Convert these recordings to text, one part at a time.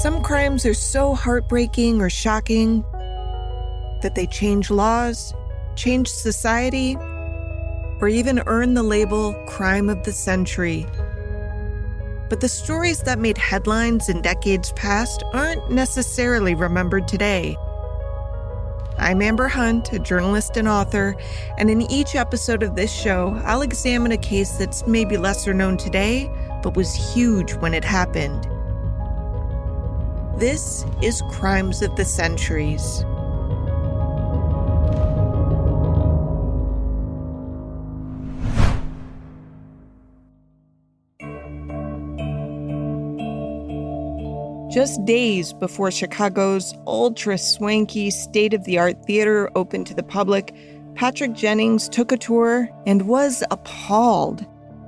Some crimes are so heartbreaking or shocking that they change laws, change society, or even earn the label Crime of the Century. But the stories that made headlines in decades past aren't necessarily remembered today. I'm Amber Hunt, a journalist and author, and in each episode of this show, I'll examine a case that's maybe lesser known today, but was huge when it happened. This is Crimes of the Centuries. Just days before Chicago's ultra-swanky, state-of-the-art theater opened to the public, Patrick Jennings took a tour and was appalled.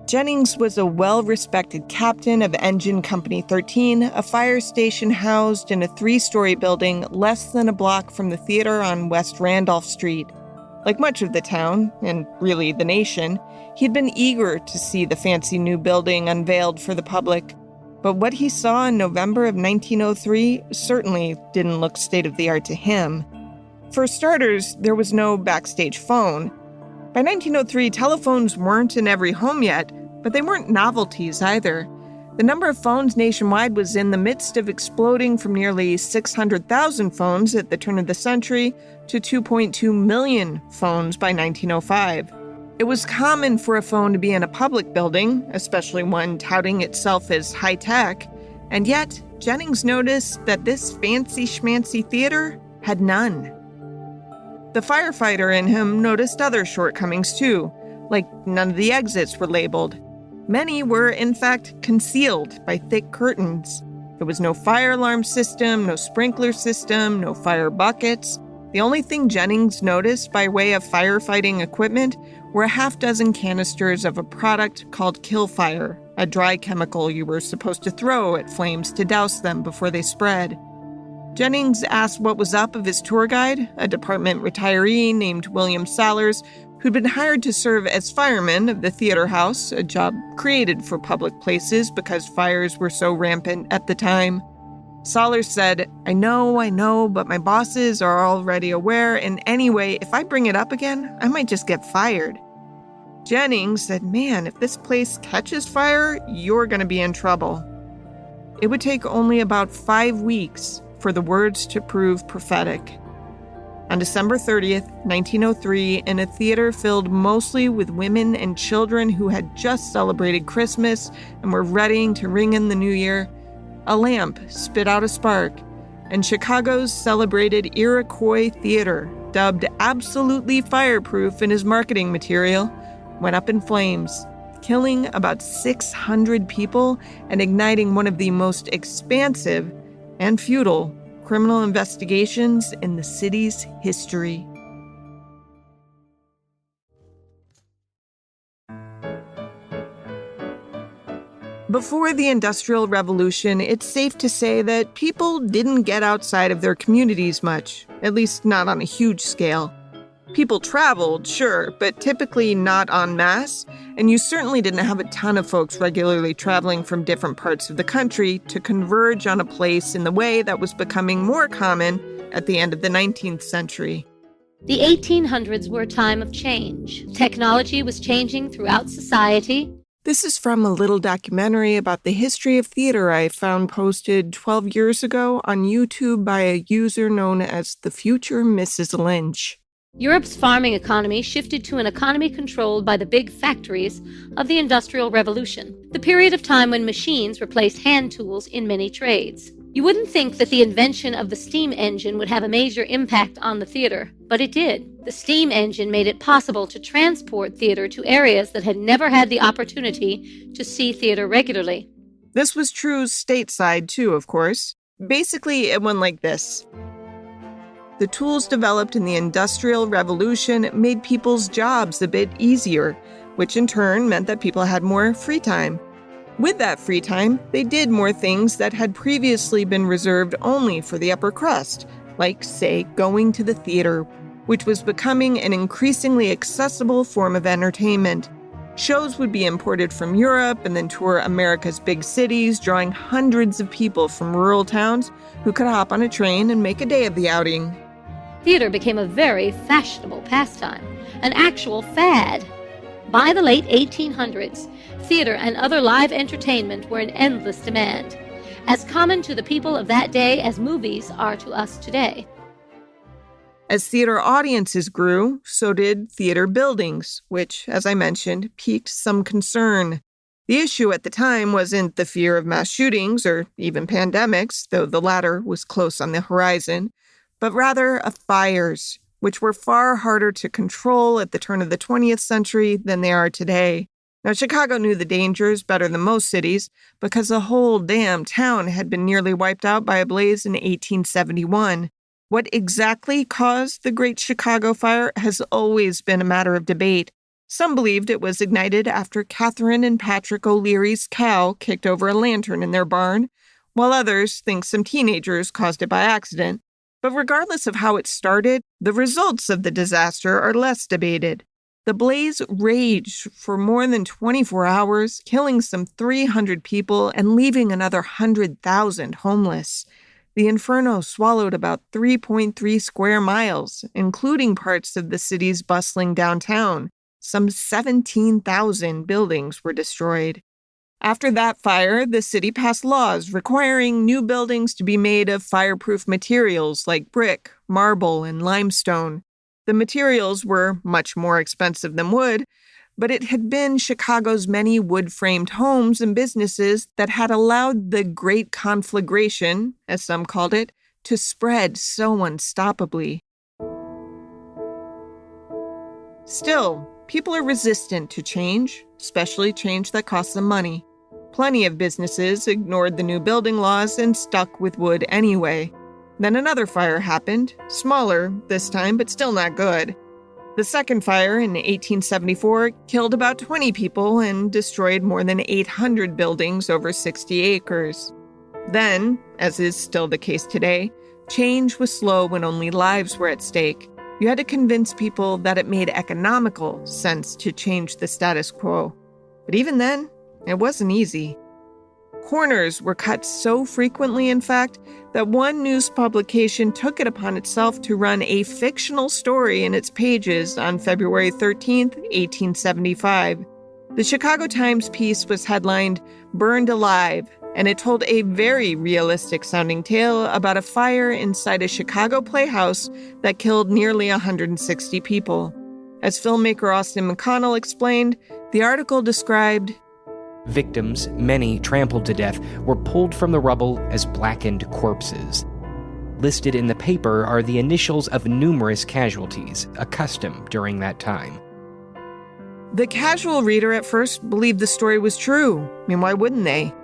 Jennings was a well-respected captain of Engine Company 13, a fire station housed in a 3-story building less than a block from the theater on West Randolph Street. Like much of the town, and really the nation, he'd been eager to see the fancy new building unveiled for the public. But what he saw in November of 1903 certainly didn't look state-of-the-art to him. For starters, there was no backstage phone. By 1903, telephones weren't in every home yet, but they weren't novelties either. The number of phones nationwide was in the midst of exploding from nearly 600,000 phones at the turn of the century to 2.2 million phones by 1905. It was common for a phone to be in a public building, especially one touting itself as high-tech, and yet Jennings noticed that this fancy-schmancy theater had none. The firefighter in him noticed other shortcomings too, like none of the exits were labeled. Many were, in fact, concealed by thick curtains. There was no fire alarm system, no sprinkler system, no fire buckets. The only thing Jennings noticed by way of firefighting equipment were a half-dozen canisters of a product called Kill Fire, a dry chemical you were supposed to throw at flames to douse them before they spread. Jennings asked what was up of his tour guide, a department retiree named William Salers, who'd been hired to serve as fireman of the theater house, a job created for public places because fires were so rampant at the time. Salers said, I know, but my bosses are already aware, and anyway, if I bring it up again, I might just get fired. Jennings said, man, if this place catches fire, you're going to be in trouble. It would take only about 5 weeks for the words to prove prophetic. On December 30th, 1903, in a theater filled mostly with women and children who had just celebrated Christmas and were readying to ring in the new year, a lamp spit out a spark, and Chicago's celebrated Iroquois Theatre, dubbed absolutely fireproof in his marketing material, went up in flames, killing about 600 people and igniting one of the most expansive and futile criminal investigations in the city's history. Before the Industrial Revolution, it's safe to say that people didn't get outside of their communities much, at least not on a huge scale. People traveled, sure, but typically not en masse, and you certainly didn't have a ton of folks regularly traveling from different parts of the country to converge on a place in the way that was becoming more common at the end of the 19th century. The 1800s were a time of change. Technology was changing throughout society. This is from a little documentary about the history of theater I found posted 12 years ago on YouTube by a user known as The Future Mrs. Lynch. Europe's farming economy shifted to an economy controlled by the big factories of the Industrial Revolution, the period of time when machines replaced hand tools in many trades. You wouldn't think that the invention of the steam engine would have a major impact on the theater, but it did. The steam engine made it possible to transport theater to areas that had never had the opportunity to see theater regularly. This was true stateside, too, of course. Basically, it went like this. The tools developed in the Industrial Revolution made people's jobs a bit easier, which in turn meant that people had more free time. With that free time, they did more things that had previously been reserved only for the upper crust, like, say, going to the theater, which was becoming an increasingly accessible form of entertainment. Shows would be imported from Europe and then tour America's big cities, drawing hundreds of people from rural towns who could hop on a train and make a day of the outing. Theater became a very fashionable pastime, an actual fad. By the late 1800s, theater and other live entertainment were in endless demand, as common to the people of that day as movies are to us today. As theater audiences grew, so did theater buildings, which, as I mentioned, piqued some concern. The issue at the time wasn't the fear of mass shootings or even pandemics, though the latter was close on the horizon, but rather of fires, which were far harder to control at the turn of the 20th century than they are today. Now, Chicago knew the dangers better than most cities because the whole damn town had been nearly wiped out by a blaze in 1871. What exactly caused the Great Chicago Fire has always been a matter of debate. Some believed it was ignited after Catherine and Patrick O'Leary's cow kicked over a lantern in their barn, while others think some teenagers caused it by accident. But regardless of how it started, the results of the disaster are less debated. The blaze raged for more than 24 hours, killing some 300 people and leaving another 100,000 homeless. The inferno swallowed about 3.3 square miles, including parts of the city's bustling downtown. Some 17,000 buildings were destroyed. After that fire, the city passed laws requiring new buildings to be made of fireproof materials like brick, marble, and limestone. The materials were much more expensive than wood, but it had been Chicago's many wood-framed homes and businesses that had allowed the Great Conflagration, as some called it, to spread so unstoppably. Still, people are resistant to change, especially change that costs them money. Plenty of businesses ignored the new building laws and stuck with wood anyway. Then another fire happened, smaller this time, but still not good. The second fire in 1874 killed about 20 people and destroyed more than 800 buildings over 60 acres. Then, as is still the case today, change was slow when only lives were at stake. You had to convince people that it made economical sense to change the status quo. But even then, it wasn't easy. Corners were cut so frequently, in fact, that one news publication took it upon itself to run a fictional story in its pages on February 13th, 1875. The Chicago Times piece was headlined, "Burned Alive," and it told a very realistic-sounding tale about a fire inside a Chicago playhouse that killed nearly 160 people. As filmmaker Austin McConnell explained, the article described, victims, many trampled to death, were pulled from the rubble as blackened corpses. Listed in the paper are the initials of numerous casualties, a custom during that time. The casual reader at first believed the story was true. I mean, why wouldn't they?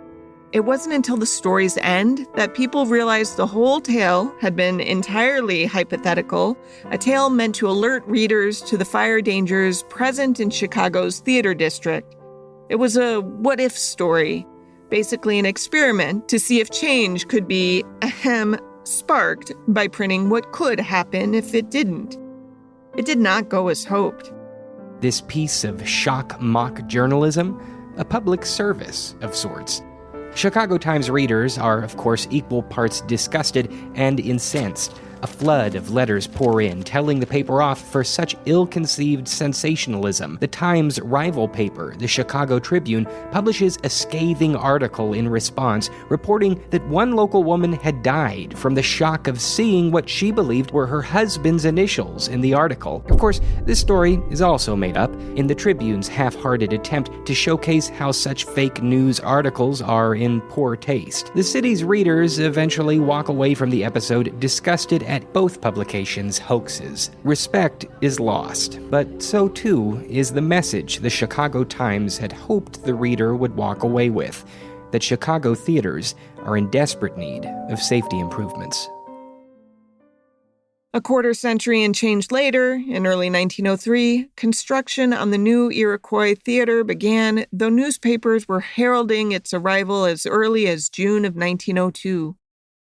It wasn't until the story's end that people realized the whole tale had been entirely hypothetical, a tale meant to alert readers to the fire dangers present in Chicago's theater district. It was a what-if story, basically an experiment to see if change could be, sparked by printing what could happen if it didn't. It did not go as hoped. This piece of shock mock journalism, a public service of sorts. Chicago Times readers are, of course, equal parts disgusted and incensed. A flood of letters pour in, telling the paper off for such ill-conceived sensationalism. The Times' rival paper, the Chicago Tribune, publishes a scathing article in response, reporting that one local woman had died from the shock of seeing what she believed were her husband's initials in the article. Of course, this story is also made up in the Tribune's half-hearted attempt to showcase how such fake news articles are in poor taste. The city's readers eventually walk away from the episode disgusted at both publications' hoaxes. Respect is lost, but so too is the message the Chicago Times had hoped the reader would walk away with, that Chicago theaters are in desperate need of safety improvements. A quarter century and change later, in early 1903, construction on the new Iroquois Theatre began, though newspapers were heralding its arrival as early as June of 1902.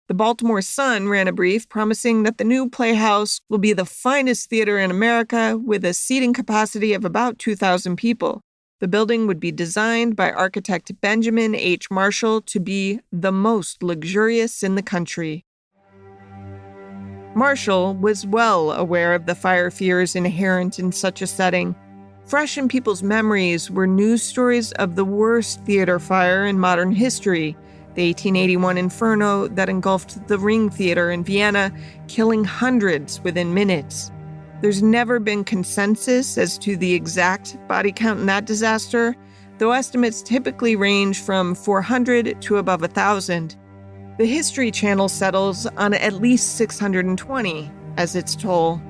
The Baltimore Sun ran a brief promising that the new playhouse will be the finest theater in America with a seating capacity of about 2,000 people. The building would be designed by architect Benjamin H. Marshall to be the most luxurious in the country. Marshall was well aware of the fire fears inherent in such a setting. Fresh in people's memories were news stories of the worst theater fire in modern history, the 1881 inferno that engulfed the Ring Theater in Vienna, killing hundreds within minutes. There's never been consensus as to the exact body count in that disaster, though estimates typically range from 400 to above 1,000. The History Channel settles on at least 620 as its toll.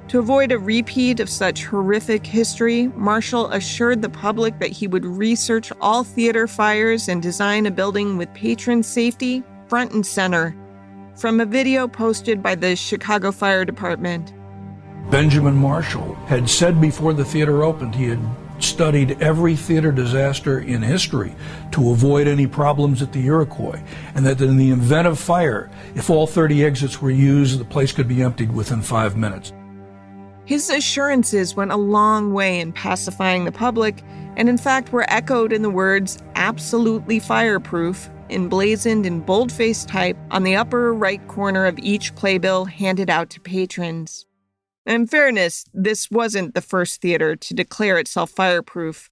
To avoid a repeat of such horrific history, Marshall assured the public that he would research all theater fires and design a building with patron safety front and center. From a video posted by the Chicago Fire Department. Benjamin Marshall had said before the theater opened he had studied every theater disaster in history to avoid any problems at the Iroquois, and that in the event of fire, if all 30 exits were used, the place could be emptied within 5 minutes. His assurances went a long way in pacifying the public, and in fact were echoed in the words "absolutely fireproof" emblazoned in bold-faced type on the upper right corner of each playbill handed out to patrons. In fairness, this wasn't the first theater to declare itself fireproof.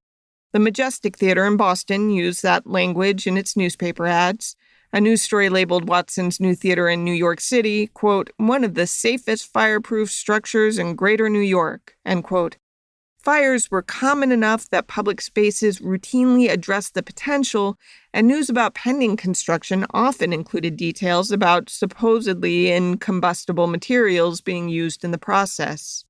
The Majestic Theater in Boston used that language in its newspaper ads. A news story labeled Watson's new theater in New York City, quote, "one of the safest fireproof structures in greater New York," end quote. Fires were common enough that public spaces routinely addressed the potential, and news about pending construction often included details about supposedly incombustible materials being used in the process.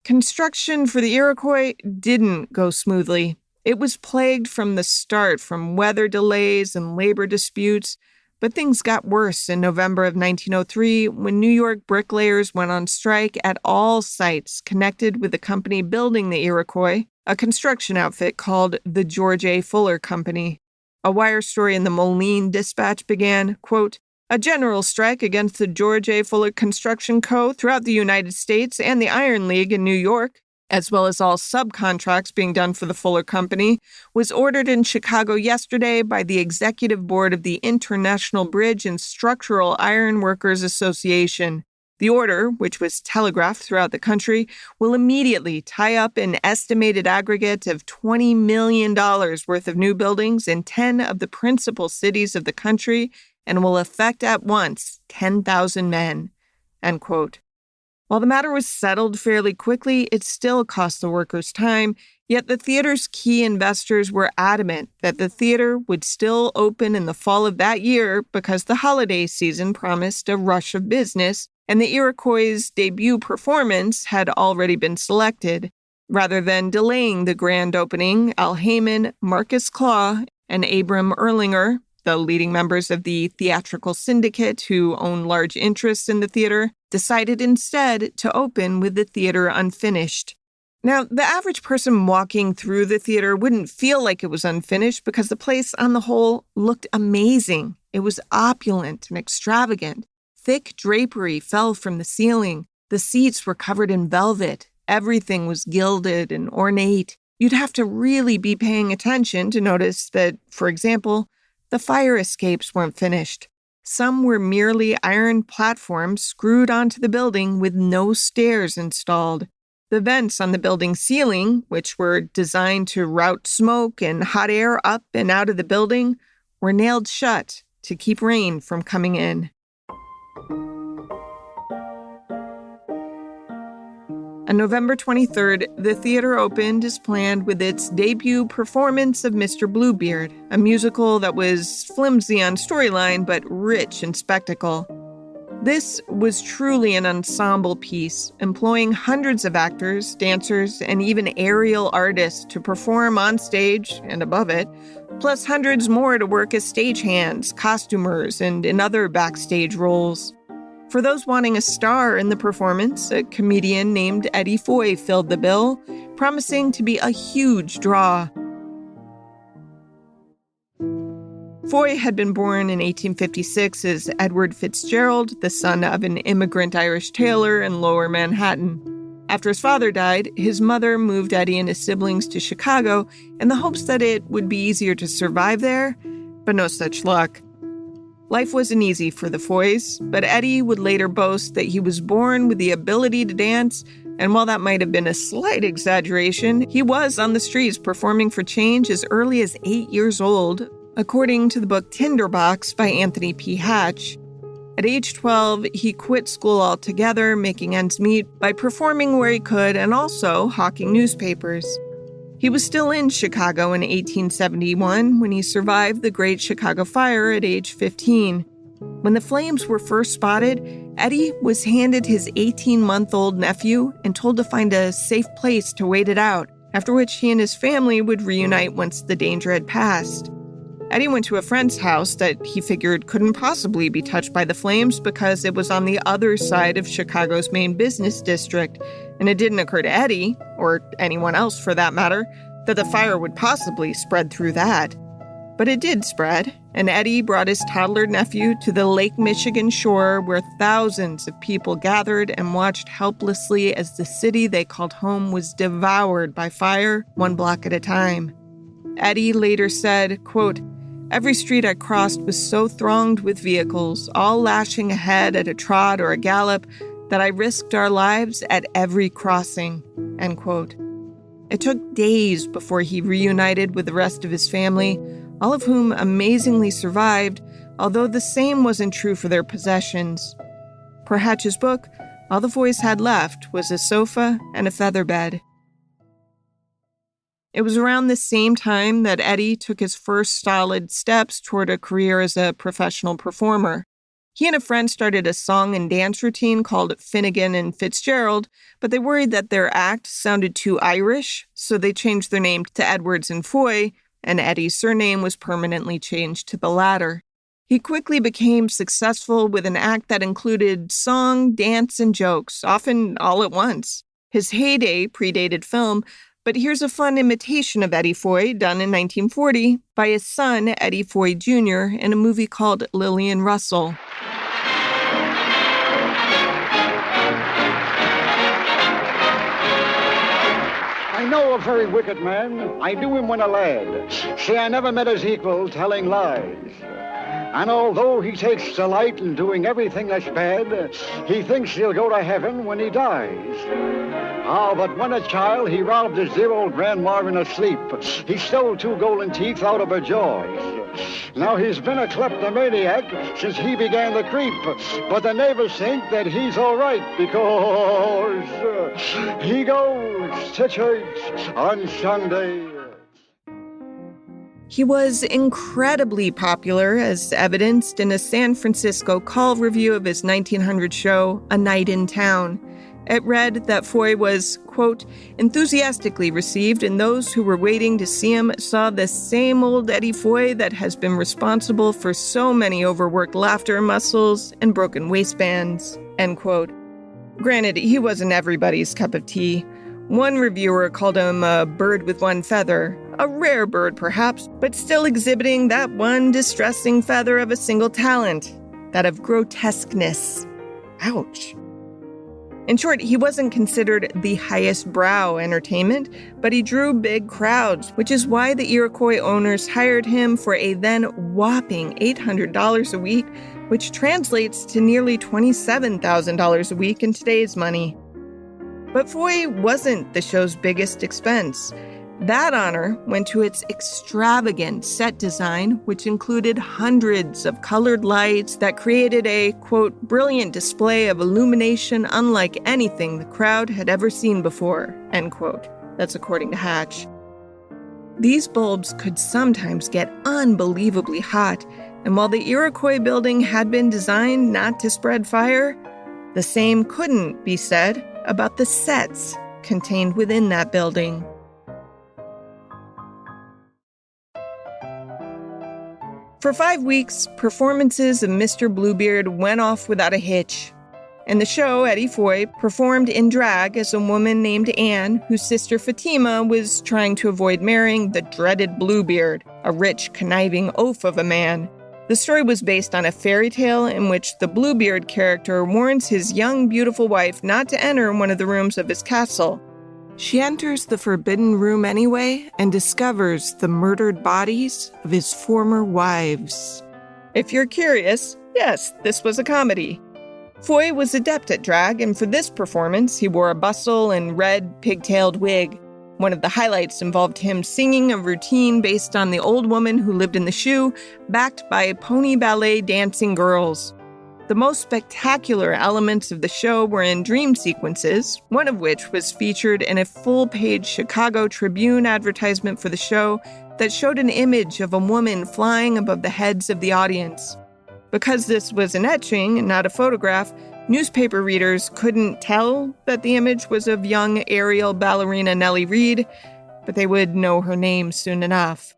Construction for the Iroquois didn't go smoothly. It was plagued from the start from weather delays and labor disputes, but things got worse in November of 1903 when New York bricklayers went on strike at all sites connected with the company building the Iroquois, a construction outfit called the George A. Fuller Company. A wire story in the Moline Dispatch began, quote, "A general strike against the George A. Fuller Construction Co. throughout the United States and the Iron League in New York, as well as all subcontracts being done for the Fuller Company, was ordered in Chicago yesterday by the Executive Board of the International Bridge and Structural Iron Workers Association. The order, which was telegraphed throughout the country, will immediately tie up an estimated aggregate of $20 million worth of new buildings in 10 of the principal cities of the country and will affect at once 10,000 men," end quote. While the matter was settled fairly quickly, it still cost the workers time, yet the theater's key investors were adamant that the theater would still open in the fall of that year because the holiday season promised a rush of business, and the Iroquois' debut performance had already been selected. Rather than delaying the grand opening, Al Heyman, Marcus Claw, and Abram Erlinger, the leading members of the theatrical syndicate who own large interests in the theater, decided instead to open with the theater unfinished. Now, the average person walking through the theater wouldn't feel like it was unfinished because the place on the whole looked amazing. It was opulent and extravagant. Thick drapery fell from the ceiling. The seats were covered in velvet. Everything was gilded and ornate. You'd have to really be paying attention to notice that, for example, the fire escapes weren't finished. Some were merely iron platforms screwed onto the building with no stairs installed. The vents on the building ceiling, which were designed to route smoke and hot air up and out of the building, were nailed shut to keep rain from coming in. On November 23rd, the theater opened as planned with its debut performance of Mr. Bluebeard, a musical that was flimsy on storyline but rich in spectacle. This was truly an ensemble piece, employing hundreds of actors, dancers, and even aerial artists to perform on stage and above it, plus hundreds more to work as stagehands, costumers, and in other backstage roles. For those wanting a star in the performance, a comedian named Eddie Foy filled the bill, promising to be a huge draw. Foy had been born in 1856 as Edward Fitzgerald, the son of an immigrant Irish tailor in Lower Manhattan. After his father died, his mother moved Eddie and his siblings to Chicago in the hopes that it would be easier to survive there, but no such luck. Life wasn't easy for the Foys, but Eddie would later boast that he was born with the ability to dance, and while that might have been a slight exaggeration, he was on the streets performing for change as early as 8 years old, according to the book Tinderbox by Anthony P. Hatch. At age 12, he quit school altogether, making ends meet by performing where he could and also hawking newspapers. He was still in Chicago in 1871 when he survived the Great Chicago Fire at age 15. When the flames were first spotted, Eddie was handed his 18-month-old nephew and told to find a safe place to wait it out, after which he and his family would reunite once the danger had passed. Eddie went to a friend's house that he figured couldn't possibly be touched by the flames because it was on the other side of Chicago's main business district, and it didn't occur to Eddie, or anyone else for that matter, that the fire would possibly spread through that. But it did spread, and Eddie brought his toddler nephew to the Lake Michigan shore where thousands of people gathered and watched helplessly as the city they called home was devoured by fire, one block at a time. Eddie later said, quote, "Every street I crossed was so thronged with vehicles, all lashing ahead at a trot or a gallop, that I risked our lives at every crossing," end quote. It took days before he reunited with the rest of his family, all of whom amazingly survived, although the same wasn't true for their possessions. Per Hatch's book, all the Foys had left was a sofa and a feather bed. It was around the same time that Eddie took his first solid steps toward a career as a professional performer. He and a friend started a song and dance routine called Finnegan and Fitzgerald, but they worried that their act sounded too Irish, so they changed their name to Edwards and Foy, and Eddie's surname was permanently changed to the latter. He quickly became successful with an act that included song, dance, and jokes, often all at once. His heyday predated film, but here's a fun imitation of Eddie Foy done in 1940 by his son, Eddie Foy Jr., in a movie called Lillian Russell. I know a very wicked man. I knew him when a lad. See, I never met his equal telling lies. And although he takes delight in doing everything that's bad, he thinks he'll go to heaven when he dies. Ah, but when a child, he robbed his dear old grandma in her sleep. He stole 2 golden teeth out of her jaws. Now he's been a kleptomaniac since he began to creep. But the neighbors think that he's all right because he goes to church on Sunday. He was incredibly popular, as evidenced in a San Francisco Call review of his 1900 show, A Night in Town. It read that Foy was, quote, enthusiastically received, and those who were waiting to see him saw the same old Eddie Foy that has been responsible for so many overworked laughter muscles and broken waistbands, end quote. Granted, he wasn't everybody's cup of tea. One reviewer called him a bird with one feather, a rare bird perhaps, but still exhibiting that one distressing feather of a single talent, that of grotesqueness. Ouch. In short, he wasn't considered the highest brow entertainment, but he drew big crowds, which is why the Iroquois owners hired him for a then whopping $800 a week, which translates to nearly $27,000 a week in today's money. But Foy wasn't the show's biggest expense. That honor went to its extravagant set design, which included hundreds of colored lights that created a, quote, brilliant display of illumination unlike anything the crowd had ever seen before, end quote. That's according to Hatch. These bulbs could sometimes get unbelievably hot, and while the Iroquois building had been designed not to spread fire, the same couldn't be said about the sets contained within that building. For 5 weeks, performances of Mr. Bluebeard went off without a hitch. In the show, Eddie Foy performed in drag as a woman named Anne, whose sister Fatima was trying to avoid marrying the dreaded Bluebeard, a rich, conniving oaf of a man. The story was based on a fairy tale in which the Bluebeard character warns his young, beautiful wife not to enter one of the rooms of his castle. She enters the forbidden room anyway and discovers the murdered bodies of his former wives. If you're curious, yes, this was a comedy. Foy was adept at drag, and for this performance, he wore a bustle and red, pigtailed wig. One of the highlights involved him singing a routine based on the old woman who lived in the shoe, backed by pony ballet dancing girls. The most spectacular elements of the show were in dream sequences, one of which was featured in a full-page Chicago Tribune advertisement for the show that showed an image of a woman flying above the heads of the audience. Because this was an etching and not a photograph, newspaper readers couldn't tell that the image was of young aerial ballerina Nellie Reed, but they would know her name soon enough.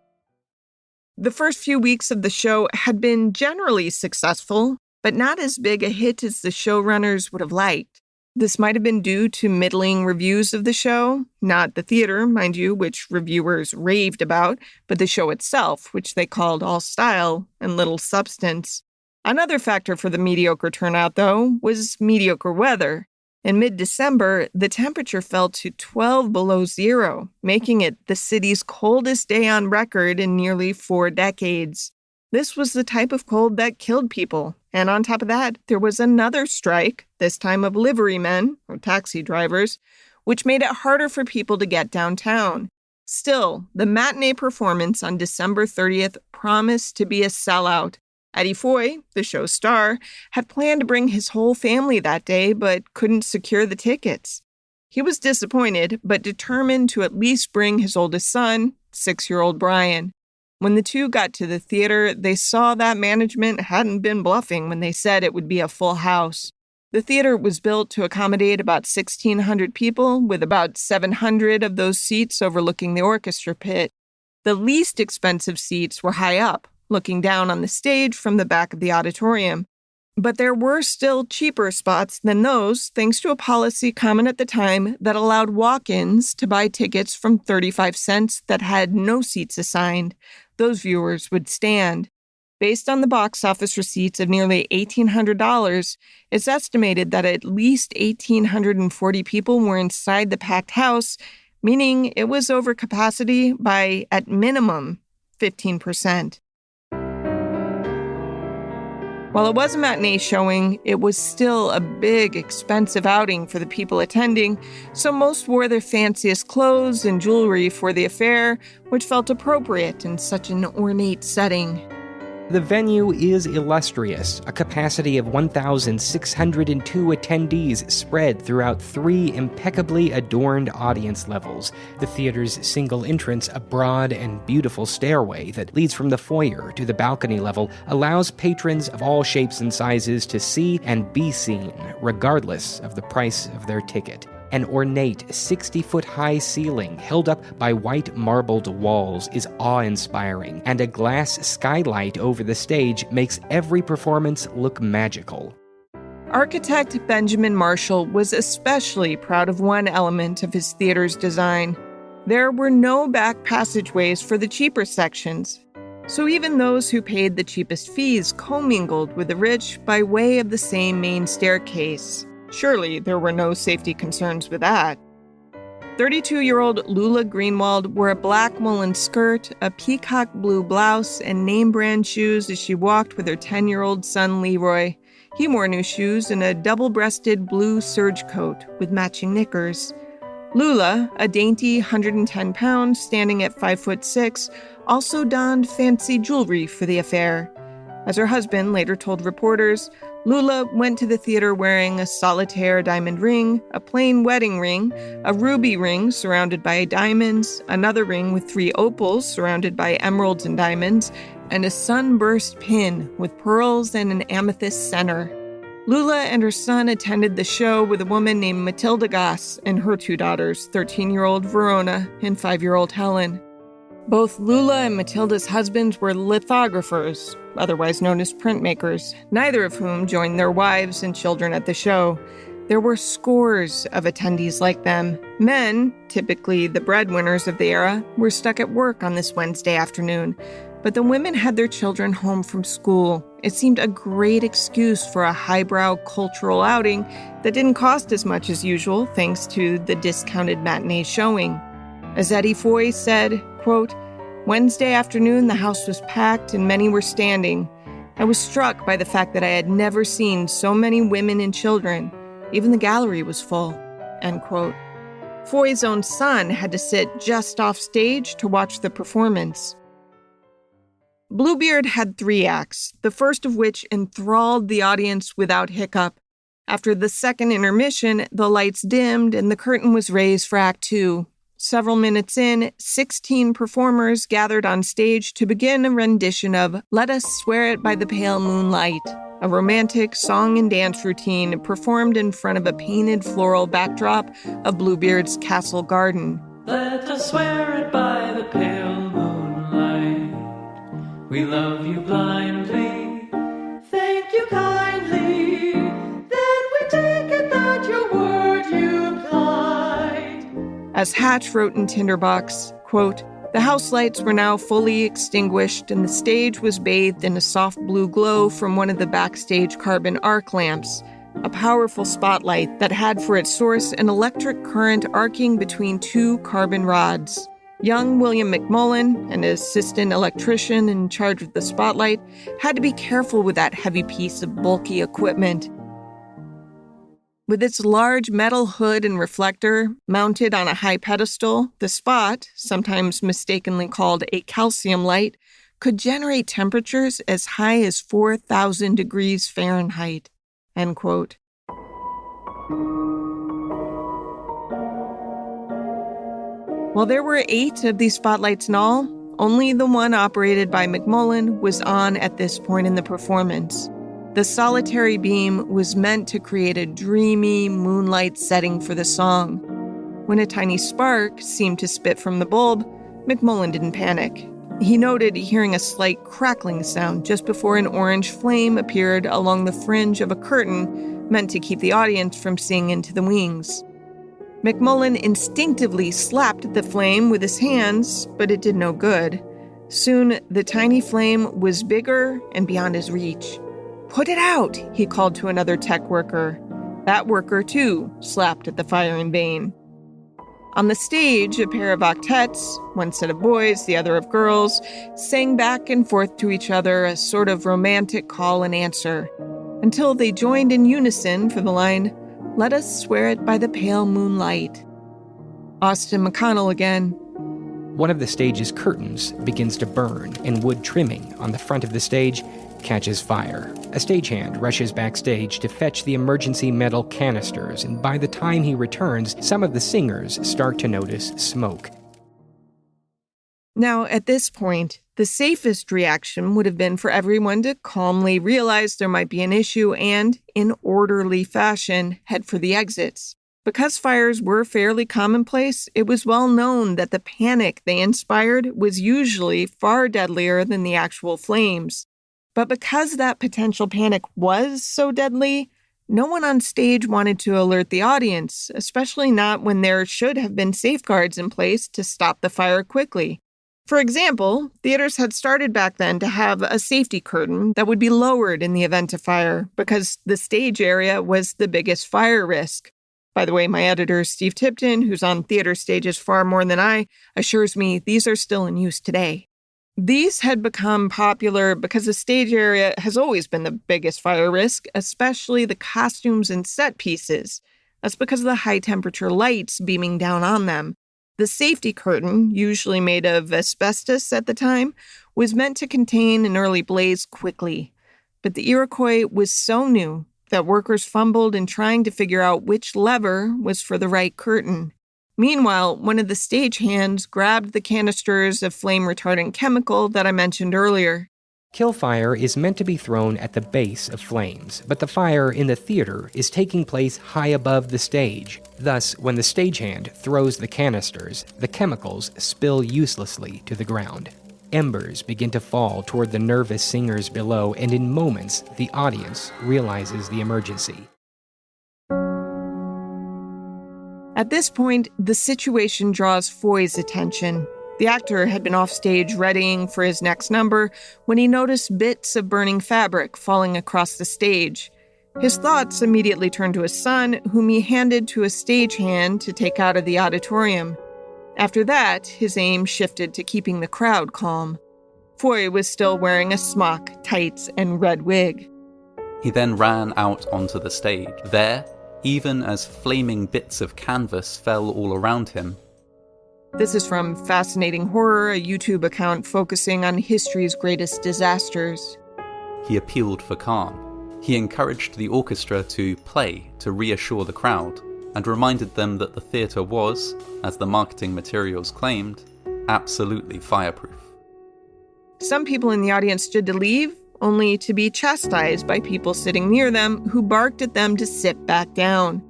The first few weeks of the show had been generally successful, but not as big a hit as the showrunners would have liked. This might have been due to middling reviews of the show, not the theater, mind you, which reviewers raved about, but the show itself, which they called all style and little substance. Another factor for the mediocre turnout, though, was mediocre weather. In mid-December, the temperature fell to 12 below zero, making it the city's coldest day on record in nearly 4 decades. This was the type of cold that killed people, and on top of that, there was another strike, this time of liverymen, or taxi drivers, which made it harder for people to get downtown. Still, the matinee performance on December 30th promised to be a sellout. Eddie Foy, the show's star, had planned to bring his whole family that day, but couldn't secure the tickets. He was disappointed, but determined to at least bring his oldest son, 6-year-old Brian. When the two got to the theater, they saw that management hadn't been bluffing when they said it would be a full house. The theater was built to accommodate about 1,600 people, with about 700 of those seats overlooking the orchestra pit. The least expensive seats were high up, looking down on the stage from the back of the auditorium. But there were still cheaper spots than those, thanks to a policy common at the time that allowed walk-ins to buy tickets from 35 cents that had no seats assigned. Those viewers would stand. Based on the box office receipts of nearly $1,800, it's estimated that at least 1,840 people were inside the packed house, meaning it was over capacity by, at minimum, 15%. While it was a matinee showing, it was still a big, expensive outing for the people attending, so most wore their fanciest clothes and jewelry for the affair, which felt appropriate in such an ornate setting. The venue is illustrious, a capacity of 1,602 attendees spread throughout 3 impeccably adorned audience levels. The theater's single entrance, a broad and beautiful stairway that leads from the foyer to the balcony level, allows patrons of all shapes and sizes to see and be seen, regardless of the price of their ticket. An ornate 60-foot-high ceiling held up by white marbled walls is awe-inspiring, and a glass skylight over the stage makes every performance look magical. Architect Benjamin Marshall was especially proud of one element of his theater's design. There were no back passageways for the cheaper sections, so even those who paid the cheapest fees commingled with the rich by way of the same main staircase. Surely there were no safety concerns with that. 32-year-old Lula Greenwald wore a black woolen skirt, a peacock blue blouse, and name-brand shoes as she walked with her 10-year-old son Leroy. He wore new shoes and a double-breasted blue serge coat with matching knickers. Lula, a dainty 110 pounds, standing at 5'6", also donned fancy jewelry for the affair. As her husband later told reporters, Lula went to the theater wearing a solitaire diamond ring, a plain wedding ring, a ruby ring surrounded by diamonds, another ring with 3 opals surrounded by emeralds and diamonds, and a sunburst pin with pearls and an amethyst center. Lula and her son attended the show with a woman named Matilda Goss and her 2 daughters, 13-year-old Verona and 5-year-old Helen. Both Lula and Matilda's husbands were lithographers, otherwise known as printmakers, neither of whom joined their wives and children at the show. There were scores of attendees like them. Men, typically the breadwinners of the era, were stuck at work on this Wednesday afternoon. But the women had their children home from school. It seemed a great excuse for a highbrow cultural outing that didn't cost as much as usual thanks to the discounted matinee showing. As Eddie Foy said, quote, "Wednesday afternoon the house was packed and many were standing. I was struck by the fact that I had never seen so many women and children. Even the gallery was full," end quote. Foy's own son had to sit just off stage to watch the performance. Bluebeard had 3 acts, the first of which enthralled the audience without hiccup. After the second intermission, the lights dimmed and the curtain was raised for Act 2. Several minutes in, 16 performers gathered on stage to begin a rendition of "Let Us Swear It by the Pale Moonlight," a romantic song and dance routine performed in front of a painted floral backdrop of Bluebeard's castle garden. Let us swear it by the pale moonlight. We love you blindly. Thank you kindly. Then we take it that your word you plight. As Hatch wrote in Tinderbox, quote, "The house lights were now fully extinguished and the stage was bathed in a soft blue glow from one of the backstage carbon arc lamps, a powerful spotlight that had for its source an electric current arcing between 2 carbon rods. Young William McMullen, an assistant electrician in charge of the spotlight, had to be careful with that heavy piece of bulky equipment. With its large metal hood and reflector mounted on a high pedestal, the spot, sometimes mistakenly called a calcium light, could generate temperatures as high as 4,000 degrees Fahrenheit," end quote. While there were 8 of these spotlights in all, only the one operated by McMullen was on at this point in the performance. The solitary beam was meant to create a dreamy moonlight setting for the song. When a tiny spark seemed to spit from the bulb, McMullen didn't panic. He noted hearing a slight crackling sound just before an orange flame appeared along the fringe of a curtain meant to keep the audience from seeing into the wings. McMullen instinctively slapped at the flame with his hands, but it did no good. Soon, the tiny flame was bigger and beyond his reach. "Put it out," he called to another tech worker. That worker, too, slapped at the fire in vain. On the stage, a pair of octets, one set of boys, the other of girls, sang back and forth to each other a sort of romantic call and answer, until they joined in unison for the line, "Let us swear it by the pale moonlight." Austin McConnell again. One of the stage's curtains begins to burn, and wood trimming on the front of the stage catches fire. A stagehand rushes backstage to fetch the emergency metal canisters, and by the time he returns, some of the singers start to notice smoke. Now, at this point, the safest reaction would have been for everyone to calmly realize there might be an issue and, in orderly fashion, head for the exits. Because fires were fairly commonplace, it was well known that the panic they inspired was usually far deadlier than the actual flames. But because that potential panic was so deadly, no one on stage wanted to alert the audience, especially not when there should have been safeguards in place to stop the fire quickly. For example, theaters had started back then to have a safety curtain that would be lowered in the event of fire because the stage area was the biggest fire risk. By the way, my editor, Steve Tipton, who's on theater stages far more than I, assures me these are still in use today. These had become popular because the stage area has always been the biggest fire risk, especially the costumes and set pieces. That's because of the high-temperature lights beaming down on them. The safety curtain, usually made of asbestos at the time, was meant to contain an early blaze quickly. But the Iroquois was so new that workers fumbled in trying to figure out which lever was for the right curtain. Meanwhile, one of the stagehands grabbed the canisters of flame-retardant chemical that I mentioned earlier. Killfire is meant to be thrown at the base of flames, but the fire in the theater is taking place high above the stage. Thus, when the stagehand throws the canisters, the chemicals spill uselessly to the ground. Embers begin to fall toward the nervous singers below, and in moments, the audience realizes the emergency. At this point, the situation draws Foy's attention. The actor had been off stage readying for his next number when he noticed bits of burning fabric falling across the stage. His thoughts immediately turned to his son, whom he handed to a stagehand to take out of the auditorium. After that, his aim shifted to keeping the crowd calm. Foy was still wearing a smock, tights, and red wig. He then ran out onto the stage. There, even as flaming bits of canvas fell all around him. This is from Fascinating Horror, a YouTube account focusing on history's greatest disasters. He appealed for calm. He encouraged the orchestra to play to reassure the crowd, and reminded them that the theatre was, as the marketing materials claimed, absolutely fireproof. Some people in the audience stood to leave, only to be chastised by people sitting near them who barked at them to sit back down.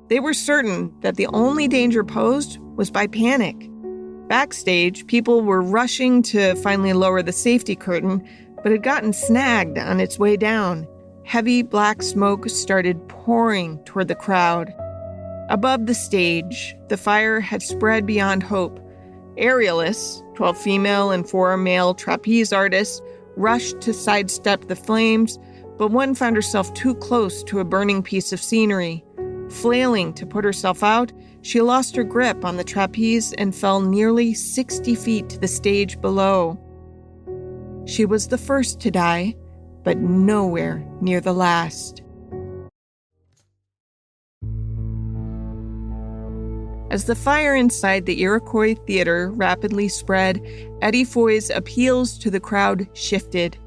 They were certain that the only danger posed was by panic. Backstage, people were rushing to finally lower the safety curtain, but had gotten snagged on its way down. Heavy black smoke started pouring toward the crowd. Above the stage, the fire had spread beyond hope. Aerialists, 12 female and 4 male trapeze artists, rushed to sidestep the flames, but one found herself too close to a burning piece of scenery. Flailing to put herself out, she lost her grip on the trapeze and fell nearly 60 feet to the stage below. She was the first to die, but nowhere near the last. As the fire inside the Iroquois Theatre rapidly spread, Eddie Foy's appeals to the crowd shifted.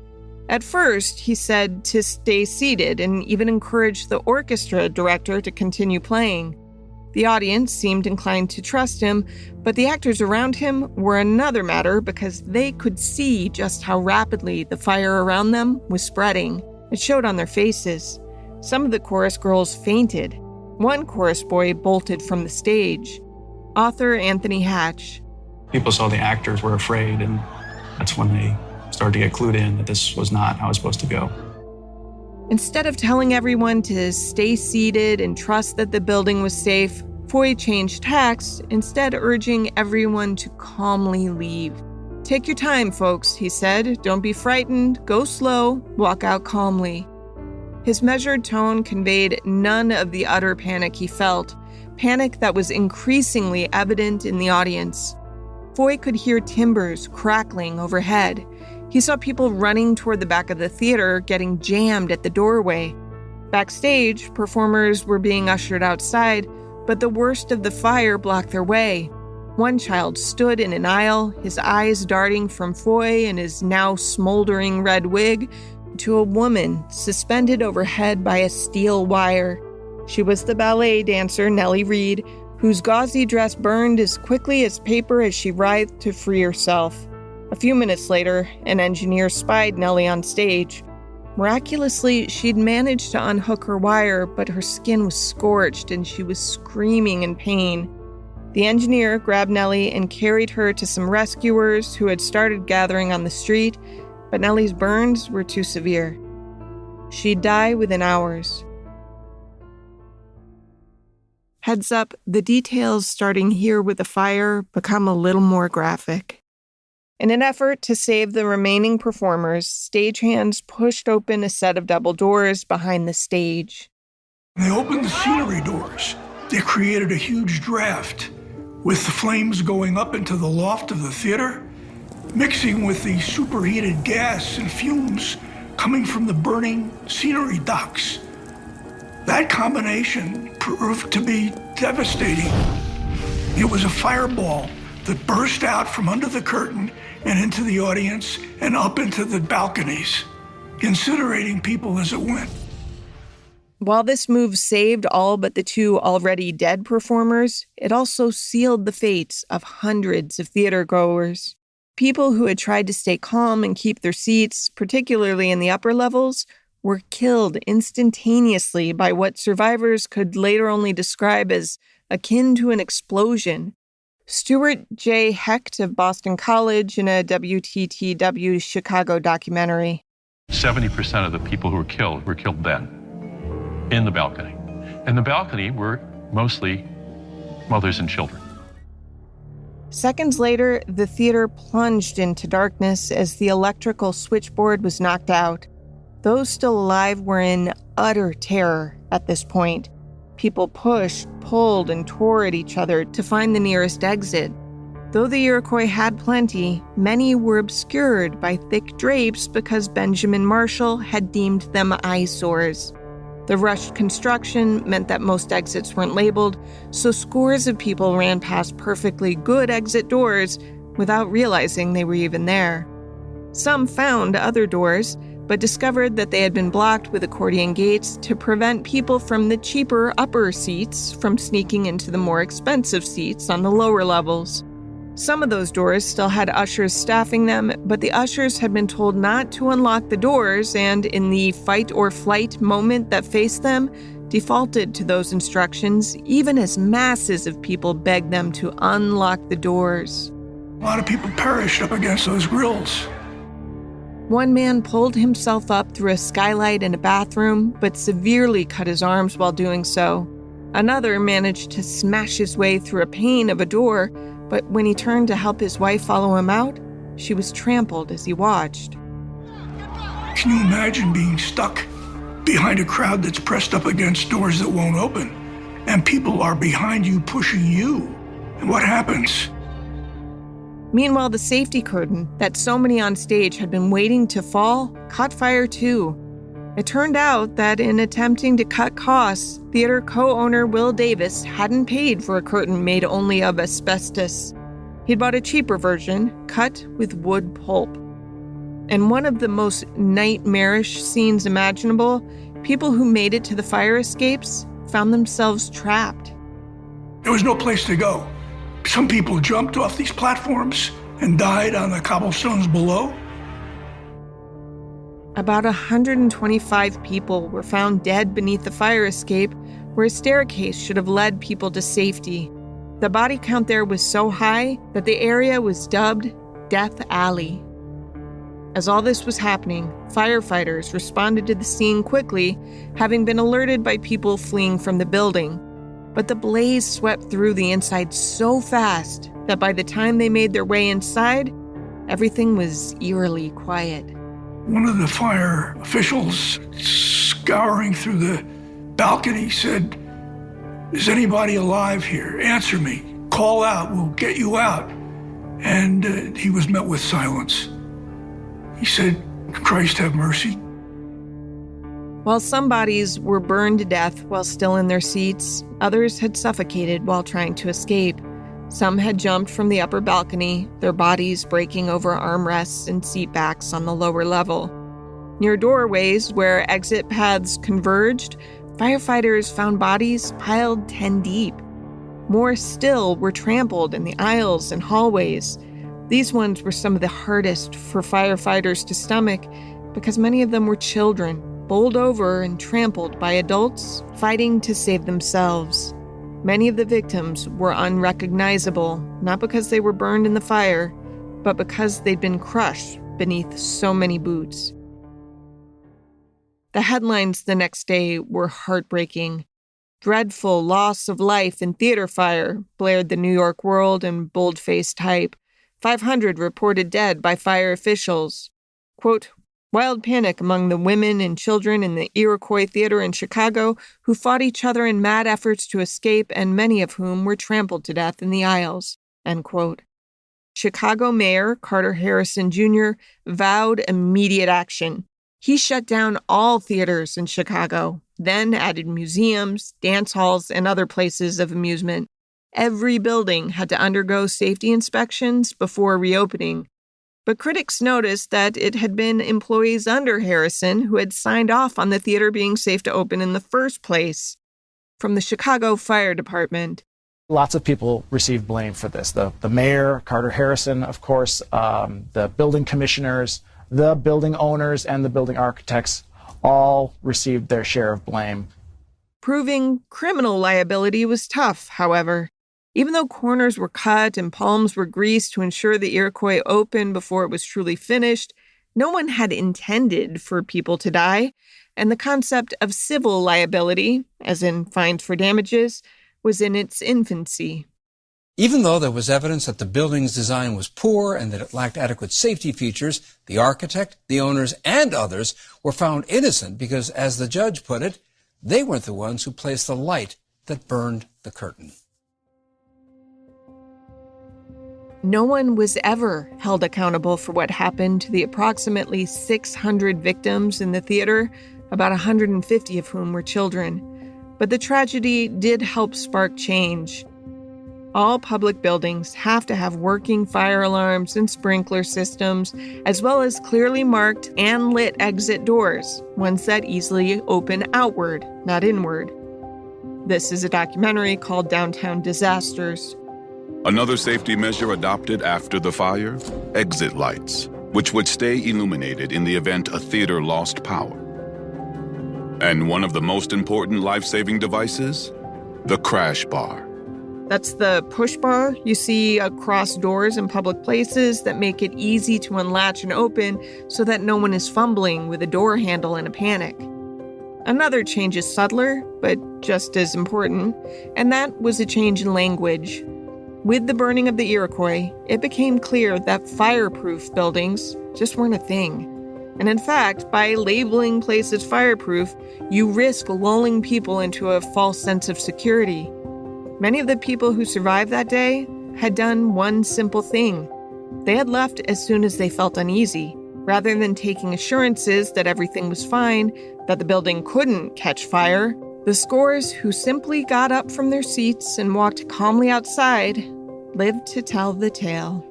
At first, he said to stay seated and even encouraged the orchestra director to continue playing. The audience seemed inclined to trust him, but the actors around him were another matter because they could see just how rapidly the fire around them was spreading. It showed on their faces. Some of the chorus girls fainted. One chorus boy bolted from the stage. Author Anthony Hatch. People saw the actors were afraid, and that's when they started to get clued in that this was not how it was supposed to go. Instead of telling everyone to stay seated and trust that the building was safe, Foy changed tacks, instead urging everyone to calmly leave. "Take your time, folks," he said. "Don't be frightened. Go slow. Walk out calmly." His measured tone conveyed none of the utter panic he felt, panic that was increasingly evident in the audience. Foy could hear timbers crackling overhead. He saw people running toward the back of the theater, getting jammed at the doorway. Backstage, performers were being ushered outside, but the worst of the fire blocked their way. One child stood in an aisle, his eyes darting from Foy and his now smoldering red wig to a woman suspended overhead by a steel wire. She was the ballet dancer Nellie Reed, whose gauzy dress burned as quickly as paper as she writhed to free herself. A few minutes later, an engineer spied Nellie on stage. Miraculously, she'd managed to unhook her wire, but her skin was scorched and she was screaming in pain. The engineer grabbed Nellie and carried her to some rescuers who had started gathering on the street, but Nellie's burns were too severe. She'd die within hours. Heads up, the details starting here with the fire become a little more graphic. In an effort to save the remaining performers, stagehands pushed open a set of double doors behind the stage. They opened the scenery doors. They created a huge draft, with the flames going up into the loft of the theater, mixing with the superheated gas and fumes coming from the burning scenery docks. That combination proved to be devastating. It was a fireball that burst out from under the curtain and into the audience and up into the balconies, incinerating people as it went. While this move saved all but the 2 already dead performers, it also sealed the fates of hundreds of theatergoers. People who had tried to stay calm and keep their seats, particularly in the upper levels, were killed instantaneously by what survivors could later only describe as akin to an explosion. Stuart J. Hecht of Boston College in a WTTW Chicago documentary. 70% of the people who were killed then, in the balcony. And the balcony were mostly mothers and children. Seconds later, the theater plunged into darkness as the electrical switchboard was knocked out. Those still alive were in utter terror at this point. People pushed, pulled, and tore at each other to find the nearest exit. Though the Iroquois had plenty, many were obscured by thick drapes because Benjamin Marshall had deemed them eyesores. The rushed construction meant that most exits weren't labeled, so scores of people ran past perfectly good exit doors without realizing they were even there. Some found other doors, but discovered that they had been blocked with accordion gates to prevent people from the cheaper upper seats from sneaking into the more expensive seats on the lower levels. Some of those doors still had ushers staffing them, but the ushers had been told not to unlock the doors and, in the fight or flight moment that faced them, defaulted to those instructions, even as masses of people begged them to unlock the doors. A lot of people perished up against those grills. One man pulled himself up through a skylight in a bathroom, but severely cut his arms while doing so. Another managed to smash his way through a pane of a door, but when he turned to help his wife follow him out, she was trampled as he watched. Can you imagine being stuck behind a crowd that's pressed up against doors that won't open, and people are behind you pushing you? And what happens? Meanwhile, the safety curtain that so many on stage had been waiting to fall caught fire too. It turned out that in attempting to cut costs, theater co-owner Will Davis hadn't paid for a curtain made only of asbestos. He'd bought a cheaper version, cut with wood pulp. In one of the most nightmarish scenes imaginable, people who made it to the fire escapes found themselves trapped. There was no place to go. Some people jumped off these platforms and died on the cobblestones below. About 125 people were found dead beneath the fire escape, where a staircase should have led people to safety. The body count there was so high that the area was dubbed Death Alley. As all this was happening, firefighters responded to the scene quickly, having been alerted by people fleeing from the building. But the blaze swept through the inside so fast that by the time they made their way inside, everything was eerily quiet. One of the fire officials, scouring through the balcony, said, "Is anybody alive here? Answer me. Call out. We'll get you out." And he was met with silence. He said, "Christ have mercy." While some bodies were burned to death while still in their seats, others had suffocated while trying to escape. Some had jumped from the upper balcony, their bodies breaking over armrests and seat backs on the lower level. Near doorways where exit paths converged, firefighters found bodies piled 10 deep. More still were trampled in the aisles and hallways. These ones were some of the hardest for firefighters to stomach because many of them were children, bowled over and trampled by adults fighting to save themselves. Many of the victims were unrecognizable, not because they were burned in the fire, but because they'd been crushed beneath so many boots. The headlines the next day were heartbreaking. "Dreadful loss of life in theater fire," blared the New York World in bold-faced type. 500 reported dead by fire officials. Quote, "Wild panic among the women and children in the Iroquois Theatre in Chicago who fought each other in mad efforts to escape and many of whom were trampled to death in the aisles." End quote. Chicago Mayor Carter Harrison Jr. vowed immediate action. He shut down all theaters in Chicago, then added museums, dance halls, and other places of amusement. Every building had to undergo safety inspections before reopening. But critics noticed that it had been employees under Harrison who had signed off on the theater being safe to open in the first place. From the Chicago Fire Department. Lots of people received blame for this. The mayor, Carter Harrison, of course, the building commissioners, the building owners, and the building architects all received their share of blame. Proving criminal liability was tough, however. Even though corners were cut and palms were greased to ensure the Iroquois opened before it was truly finished, no one had intended for people to die, and the concept of civil liability, as in fines for damages, was in its infancy. Even though there was evidence that the building's design was poor and that it lacked adequate safety features, the architect, the owners, and others were found innocent because, as the judge put it, they weren't the ones who placed the light that burned the curtain. No one was ever held accountable for what happened to the approximately 600 victims in the theater, about 150 of whom were children. But the tragedy did help spark change. All public buildings have to have working fire alarms and sprinkler systems, as well as clearly marked and lit exit doors, ones that easily open outward, not inward. This is a documentary called Downtown Disasters. Another safety measure adopted after the fire? Exit lights, which would stay illuminated in the event a theater lost power. And one of the most important life-saving devices? The crash bar. That's the push bar you see across doors in public places that make it easy to unlatch and open so that no one is fumbling with a door handle in a panic. Another change is subtler, but just as important, and that was a change in language. With the burning of the Iroquois, it became clear that fireproof buildings just weren't a thing. And in fact, by labeling places fireproof, you risk lulling people into a false sense of security. Many of the people who survived that day had done one simple thing. They had left as soon as they felt uneasy. Rather than taking assurances that everything was fine, that the building couldn't catch fire, the scores who simply got up from their seats and walked calmly outside lived to tell the tale.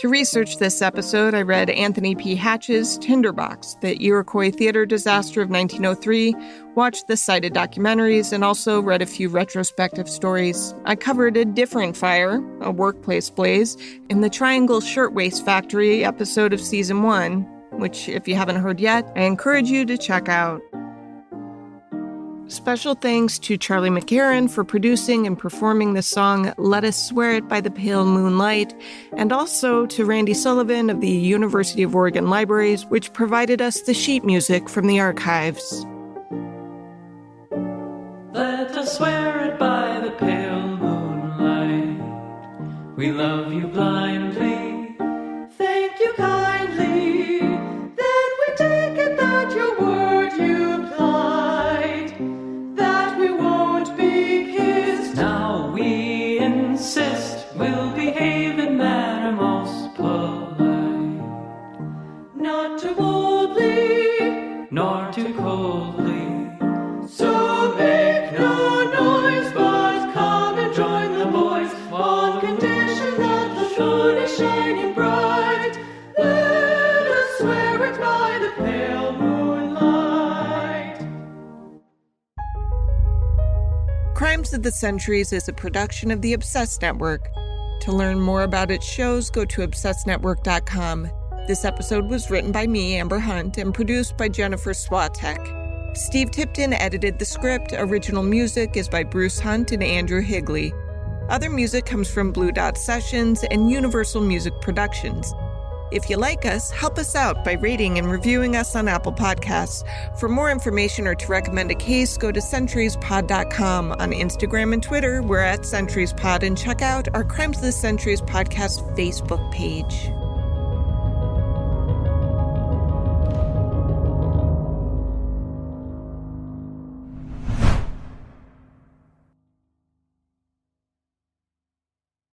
To research this episode, I read Anthony P. Hatch's Tinderbox, the Iroquois Theatre disaster of 1903, watched the cited documentaries, and also read a few retrospective stories. I covered a different fire, a workplace blaze, in the Triangle Shirtwaist Factory episode of Season 1, which, if you haven't heard yet, I encourage you to check out. Special thanks to Charlie McCarron for producing and performing the song Let Us Swear It by the Pale Moonlight, and also to Randy Sullivan of the University of Oregon Libraries, which provided us the sheet music from the archives. Let us swear it by the pale moonlight. We love you blindly. Thank you kindly. Then we take it that your word you plight. That we won't be kissed. Now we insist we'll behave in manner most polite. Not too boldly, nor too coldly. So make no noise, but come and join the boys, on condition that the sun is shining bright. Let us swear it by the pale moonlight. Crimes of the Centuries is a production of the Obsessed Network. To learn more about its shows, go to obsessednetwork.com. This episode was written by me, Amber Hunt, and produced by Jennifer Swatek. Steve Tipton edited the script. Original music is by Bruce Hunt and Andrew Higley. Other music comes from Blue Dot Sessions and Universal Music Productions. If you like us, help us out by rating and reviewing us on Apple Podcasts. For more information or to recommend a case, go to centuriespod.com. On Instagram and Twitter, we're at CenturiesPod, and check out our Crimes of the Centuries podcast Facebook page.